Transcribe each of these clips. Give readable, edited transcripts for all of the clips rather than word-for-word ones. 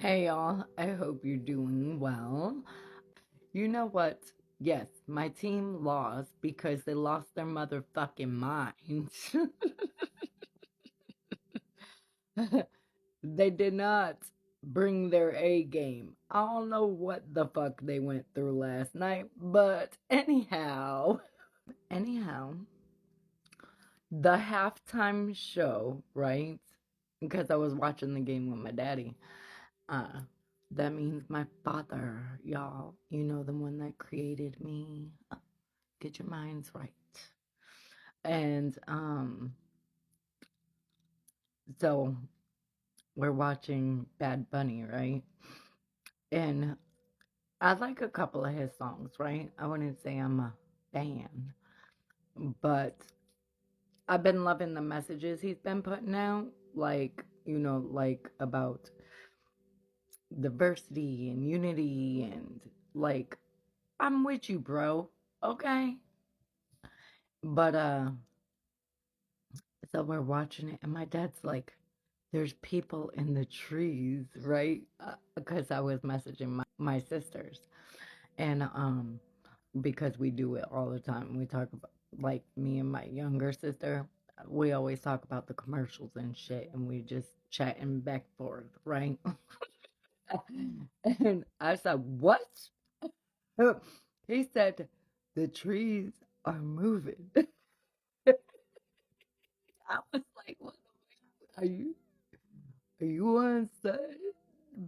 Hey y'all, I hope you're doing well. You know what? Yes, my team lost because they lost their motherfucking minds. They did not bring their A game. I don't know what the fuck they went through last night, but anyhow, the halftime show, right? Because I was watching the game with my daddy. Uh, that means my father, y'all. You know, the one that created me. Get your minds right. And so we're watching Bad Bunny, right? And I like a couple of his songs, right? I wouldn't say I'm a fan, but I've been loving the messages he's been putting out, like, like about diversity and unity and like I'm with you, bro. Okay? But so we're watching it, and my dad's like, "There's people in the trees, right?" Because I was messaging my sisters, and because we do it all the time. We talk about like me and my younger sister. We always talk about the commercials and shit, and we just chatting back and forth, right? And I said, "What?" He said, "The trees are moving." I was like, "What? Are you on set?"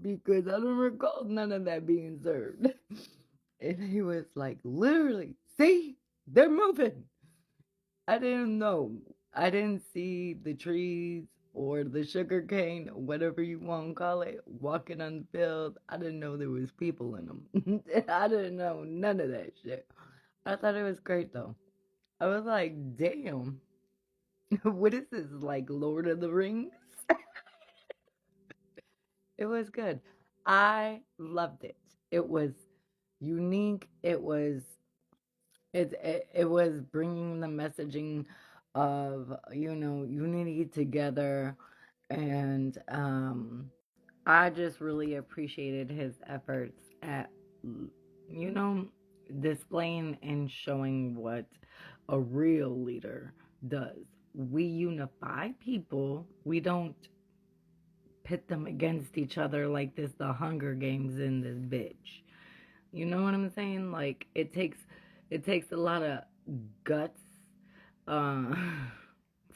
Because I don't recall none of that being served. And he was like, literally, see, they're moving. I didn't know. I didn't see the trees or the sugar cane, or whatever you want to call it, walking on the field. I didn't know there was people in them. I didn't know none of that shit. I thought it was great though. I was like, damn, what is this, like Lord of the Rings? It was good. I loved it. It was unique. It was bringing the messaging of unity together, and I just really appreciated his efforts at you know displaying and showing what a real leader does. We unify people. We don't pit them against each other like this the Hunger Games in this bitch. You know what I'm saying? Like it takes a lot of guts uh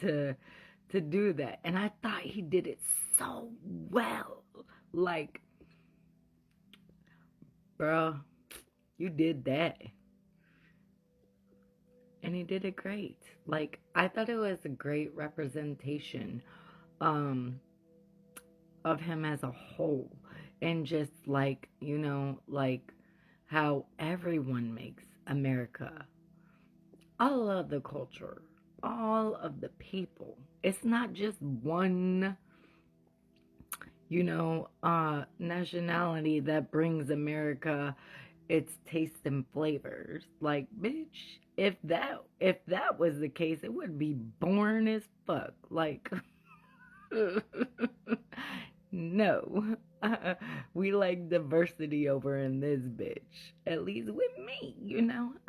to to do that. And I thought he did it so well. Like, bro, you did that. And he did it great. Like I thought it was a great representation um of him as a whole, and just like like how everyone makes America, all of the culture, all of the people. It's not just one nationality that brings America its taste and flavors. Like, bitch, if that was the case, it would be boring as fuck. Like, no. We like diversity over in this bitch. At least with me,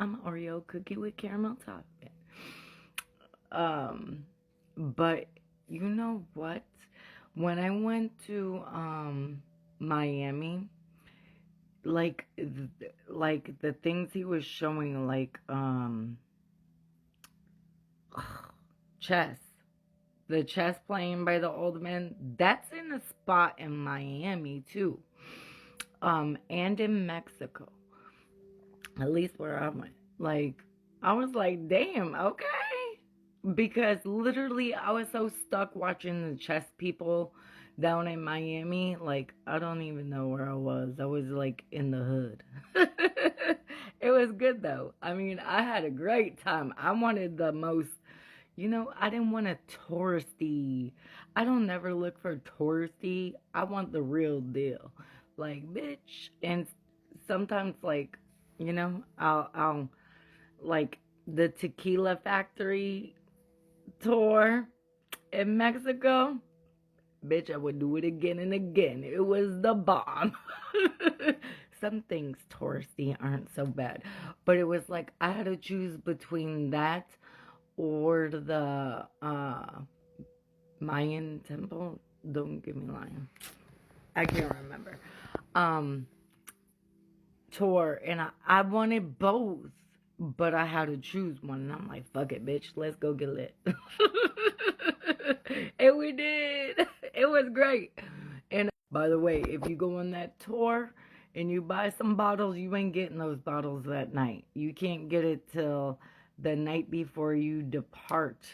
I'm an Oreo cookie with caramel topping. Um, but you know what? When I went to Miami, like the things he was showing, like chess, the chess playing by the old man, that's in a spot in Miami too, and in Mexico, at least where I went. Like, I was like, damn, okay. Because literally, I was so stuck watching the chess people down in Miami. Like, I don't even know where I was. I was like in the hood. It was good though. I mean, I had a great time. I wanted the most, I didn't want a touristy. I don't never look for touristy. I want the real deal. Like, bitch. And sometimes, like, I'll like the tequila factory tour in Mexico. Bitch, I would do it again and again. It was the bomb. Some things touristy aren't so bad. But it was like I had to choose between that or the Mayan temple. Don't get me lying. I can't remember. Um Tour, and I wanted both, but I had to choose one, and I'm like, fuck it, bitch, let's go get lit. And we did. It was great. And by the way, if you go on that tour and you buy some bottles, you ain't getting those bottles that night. You can't get it till the night before you depart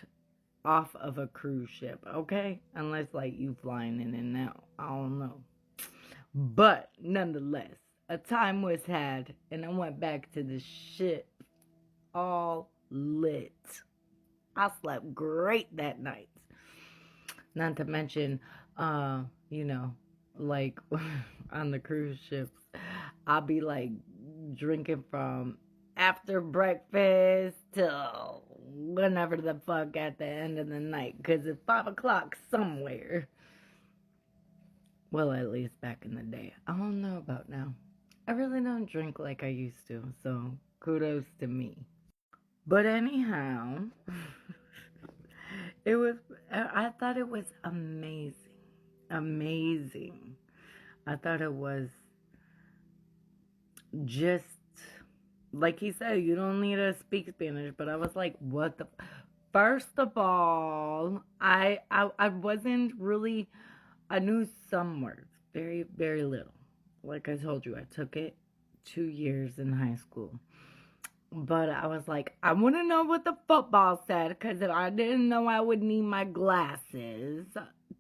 off of a cruise ship, okay? Unless like you flying in and out. I don't know. But nonetheless, a time was had, and I went back to the ship all lit. I slept great that night. Not to mention, you know, like on the cruise ships, I'll be like drinking from after breakfast till whenever the fuck at the end of the night, because it's 5 o'clock somewhere. Well, at least back in the day. I don't know about now. I really don't drink like I used to, so kudos to me. But anyhow, I thought it was amazing. Amazing. I thought it was just, like he said, you don't need to speak Spanish, but I was like, what the... First of all, I wasn't really... I knew some words, very, very little. Like I told you, I took it 2 years in high school. But I was like, I want to know what the football said, because if I didn't know, I would need my glasses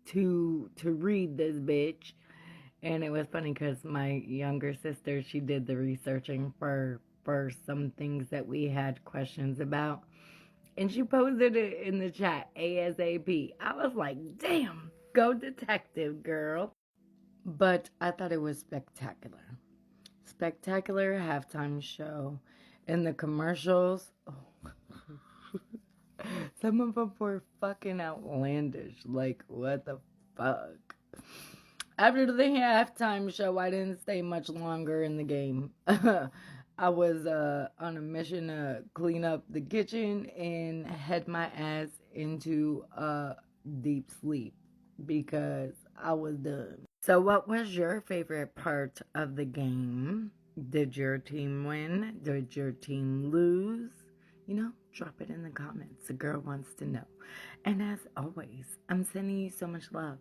to read this bitch. And it was funny because my younger sister, she did the researching for some things that we had questions about. And she posted it in the chat ASAP. I was like, damn, go detective, girl. But I thought it was spectacular. Spectacular halftime show. And the commercials, oh. Some of them were fucking outlandish. Like, what the fuck? After the halftime show, I didn't stay much longer in the game. I was on a mission to clean up the kitchen and head my ass into deep sleep because I was done. So what was your favorite part of the game? Did your team win? Did your team lose? You know, drop it in the comments. The girl wants to know. And as always, I'm sending you so much love.